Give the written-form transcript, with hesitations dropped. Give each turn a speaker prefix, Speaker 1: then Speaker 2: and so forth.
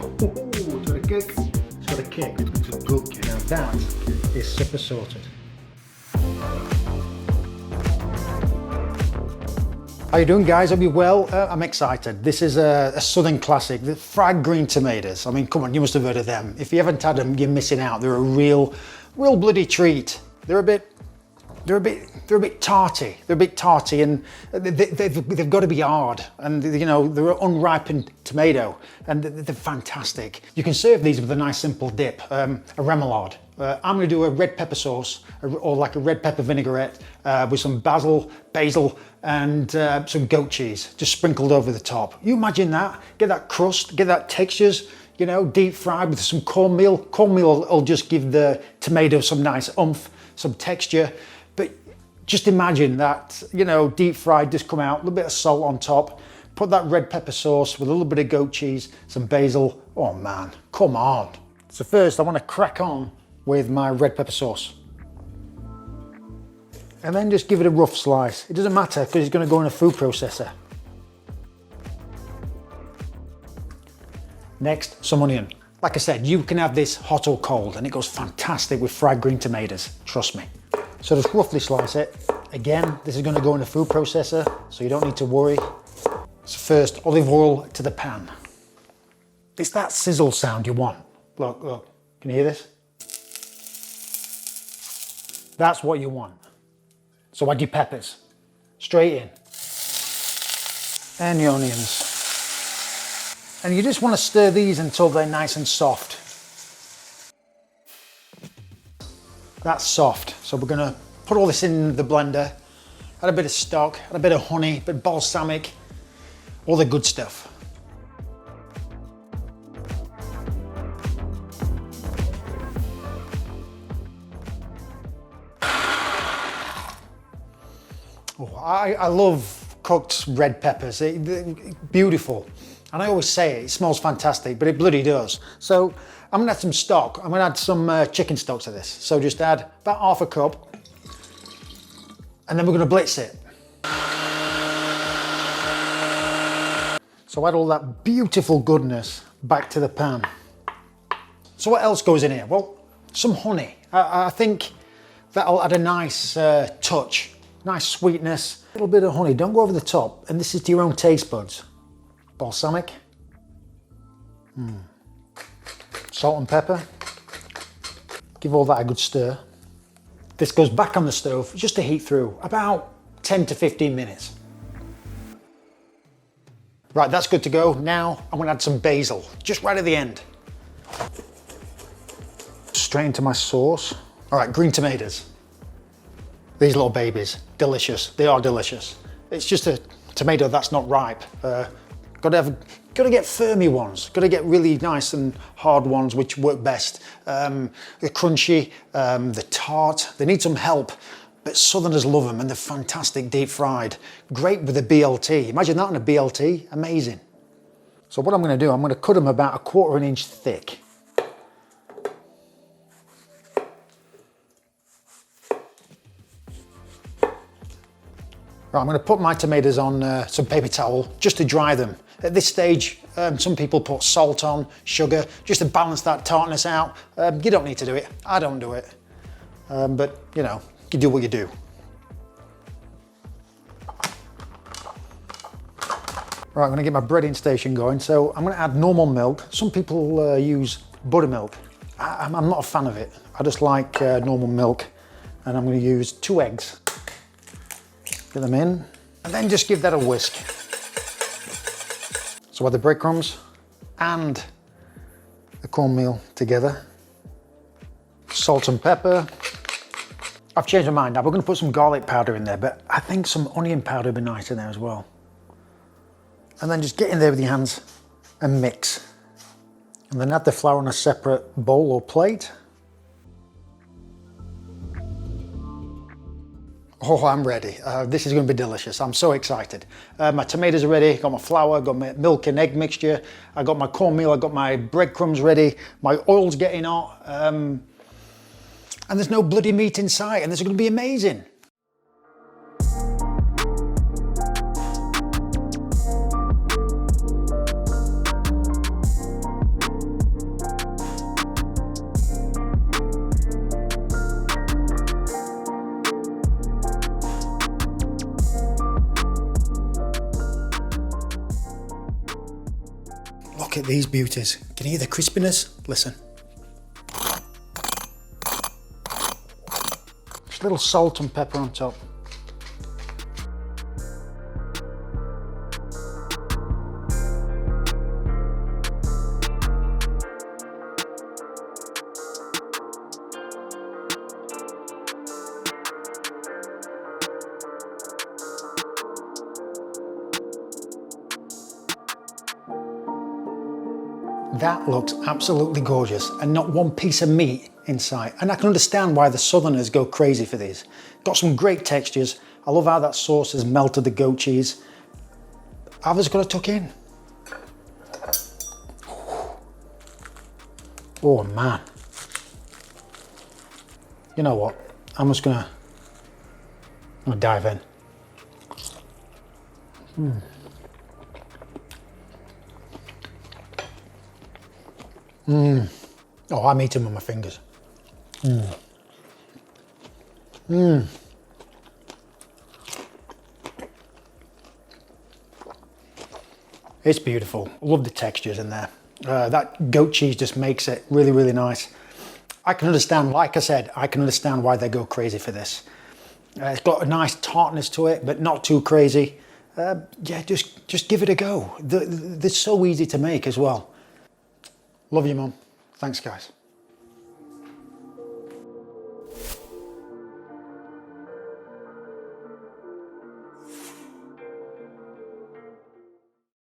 Speaker 1: It's got a kick. It's got a kick. It's got a good kick. Now that is super sorted. How you doing, guys? Hope you're well. I'm excited. This is a southern classic, the fried green tomatoes. I mean, come on, you must have heard of them. If you haven't had them, you're missing out. They're a real bloody treat. They're a bit tarty. They're a bit tarty, and they've got to be hard. And you know, they're an unripened tomato, and they're fantastic. You can serve these with a nice simple dip, a remoulade. I'm going to do a red pepper sauce, or like a red pepper vinaigrette with some basil, and some goat cheese, just sprinkled over the top. You imagine that? Get that crust, get that textures. You know, deep fried with some cornmeal. Cornmeal will just give the tomato some nice oomph, some texture. But just imagine that, you know, deep fried, just come out, a little bit of salt on top, put that red pepper sauce with a little bit of goat cheese, some basil. Oh man, come on. So first I want to crack on with my red pepper sauce. And then just give it a rough slice. It doesn't matter because it's going to go in a food processor. Next, some onion. Like I said, you can have this hot or cold and it goes fantastic with fried green tomatoes, trust me. So just roughly slice it. Again, this is going to go in a food processor, so you don't need to worry. So first, olive oil to the pan. It's that sizzle sound you want. Look, look, can you hear this? That's what you want. So add your peppers, straight in. And your onions. And you just want to stir these until they're nice and soft. That's soft. So we're going to put all this in the blender, add a bit of stock, add a bit of honey, a bit of balsamic, all the good stuff. Oh, I love cooked red peppers. They're beautiful. And I always say it smells fantastic, but it bloody does. So I'm gonna add some stock. I'm gonna add some chicken stock to this. So just add about half a cup. And then we're gonna blitz it. So add all that beautiful goodness back to the pan. So what else goes in here? Well, some honey. I think that'll add a nice touch, nice sweetness. A little bit of honey, don't go over the top. And this is to your own taste buds. Balsamic, salt and pepper, give all that a good stir. This goes back on the stove just to heat through, about 10 to 15 minutes. Right, that's good to go. Now I'm gonna add some basil, just right at the end. Straight into my sauce. All right, green tomatoes. These little babies, delicious, they are delicious. It's just a tomato that's not ripe. Got to get firmy ones. Got to get really nice and hard ones, which work best. The crunchy, the tart. They need some help, but Southerners love them, and they're fantastic deep fried. Great with a BLT. Imagine that on a BLT. Amazing. So what I'm going to do, I'm going to cut them about 1/4 inch thick. Right, I'm going to put my tomatoes on some paper towel just to dry them. At this stage, some people put salt on, sugar, just to balance that tartness out. You don't need to do it. I don't do it. But, you know, you do what you do. Right, I'm going to get my breading station going. So I'm going to add normal milk. Some people use buttermilk. I'm not a fan of it. I just like normal milk. And I'm going to use 2 eggs. Get them in, and then just give that a whisk. So add the breadcrumbs and the cornmeal together. Salt and pepper. I've changed my mind now. We're going to put some garlic powder in there, but I think some onion powder would be nice in there as well. And then just get in there with your hands and mix. And then add the flour on a separate bowl or plate. Oh, I'm ready. This is going to be delicious. I'm so excited. My tomatoes are ready. Got my flour, got my milk and egg mixture. I got my cornmeal, I got my breadcrumbs ready. My oil's getting hot. And there's no bloody meat in sight, and this is going to be amazing. Look at these beauties. Can you hear the crispiness? Listen. Just a little salt and pepper on top. That looks absolutely gorgeous and not one piece of meat in sight. And I can understand why the Southerners go crazy for these. Got some great textures. I love how that sauce has melted the goat cheese. I've just got to tuck in. Oh man. You know what? I'm just gonna dive in. Oh, I'm eating with my fingers. It's beautiful. Love the textures in there. That goat cheese just makes it really, really nice. I can understand, like I said, I can understand why they go crazy for this. It's got a nice tartness to it, but not too crazy. Yeah, just give it a go. They're so easy to make as well. Love you, Mum. Thanks, guys.